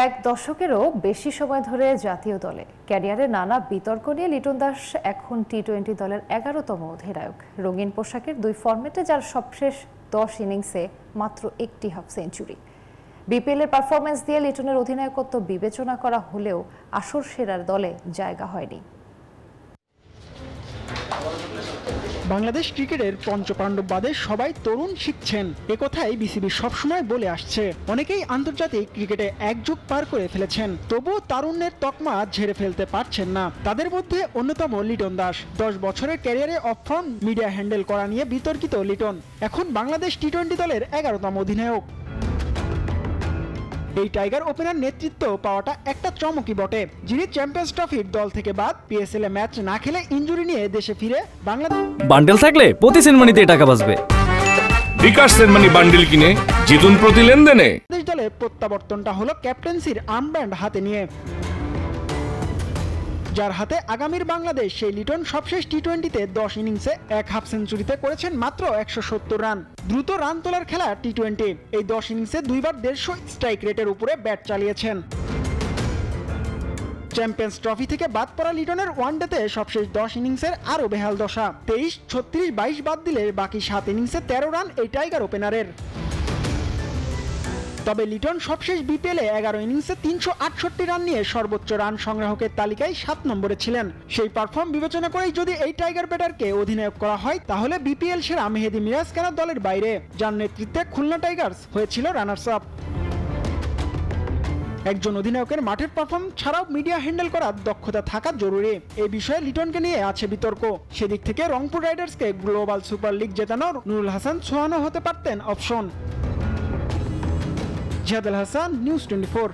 এক দশকেরও বেশি সময় ধরে জাতীয় দলে ক্যারিয়ারে নানা বিতর্ক নিয়ে লিটন দাস এখন টি-20 দলের 11তম অধিনায়ক। রঙিন পোশাকের দুই ফরম্যাটে যার সবশেষ 10 ইনিংসে মাত্র একটি হাফ সেঞ্চুরি। বিপিএল এর পারফরম্যান্স দিয়ে লিটনের অধিনায়কত্ব বিবেচনা করা হলেও আসর সেরার দলে জায়গা হয়নি। বাংলাদেশ ক্রিকেটের পঞ্চপাণ্ডব বাদে সবাই তরুণ শিখছেন, একথাই বিসিবি সবসময় বলে আসছে। অনেকেই আন্তর্জাতিক ক্রিকেটে এক যুগ পার করে ফেলেছেন, তবুও তারুণ্যের তকমা ঝেড়ে ফেলতে পারছেন না। তাদের মধ্যে অন্যতম লিটন দাস। 10 বছরের ক্যারিয়ারে অফ ফর্ম মিডিয়া হ্যান্ডেল করা নিয়ে বিতর্কিত লিটন এখন বাংলাদেশ টি-20 দলের 11তম অধিনায়ক। এই টাইগার ওপেনার নেতৃত্ব পাওয়াটা একটা চমকই বটে, যিনি চ্যাম্পিয়ন্স ট্রফির দল থেকে বাদ পিএসএল এ ম্যাচ না খেলে ইনজুরি নিয়ে দেশে ফিরে বাংলাদেশ বান্ডেল থাকলে প্রতি সেনমানিতে টাকা বাঁচবে। বিকাশ সেনমানি বান্ডেল কিনে জিতুন প্রতি লেনদেনে। বাংলাদেশ দলের প্রত্যাবর্তনটা হলো ক্যাপ্টেন্সির আর্মব্যান্ড হাতে নিয়ে, যার হাতে আগামীর বাংলাদেশ। সেই লিটন সবশেষ টি-20তে 10 ইনিংসে এক হাফ সেঞ্চুরিতে করেছেন মাত্র 170 রান। দ্রুত রান তোলার খেলা টি-20, এই 10 ইনিংসে দুইবার 150 স্ট্রাইক রেটের উপরে ব্যাট চালিয়েছেন। চ্যাম্পিয়ন্স ট্রফি থেকে বাদ পড়া লিটনের ওয়ানডেতে সবশেষ 10 ইনিংসের আরও বেহাল দশা। 23, 36, 22 বাদ দিলে বাকি 7 ইনিংসে 13 রান এই টাইগার ওপেনারের। তবে লিটন সবশেষ বিপিএলে 11 ইনিংসে 368 রান নিয়ে সর্বোচ্চ রান সংগ্রাহকের তালিকায় 7 নম্বরে ছিলেন। সেই পারফর্ম বিবেচনা করেই যদি এই টাইগার ব্যাটারকে অধিনায়ক করা হয়, তাহলে বিপিএল সেরা মেহেদী মিরাজ কেন দলের বাইরে, যার নেতৃত্বে খুলনা টাইগার্স হয়েছিল রানার্স আপ। একজন অধিনায়কের মাঠের পারফর্ম ছাড়াও মিডিয়া হ্যান্ডেল করার দক্ষতা থাকা জরুরি। এই বিষয়ে লিটনকে নিয়ে আছে বিতর্ক। সেদিক থেকে রংপুর রাইডার্সকে গ্লোবাল সুপার লিগ জেতানোর নুরুল হাসান সোহানো হতে পারতেন অপশন। জিহাদ আল হাসান, নিউজ 24।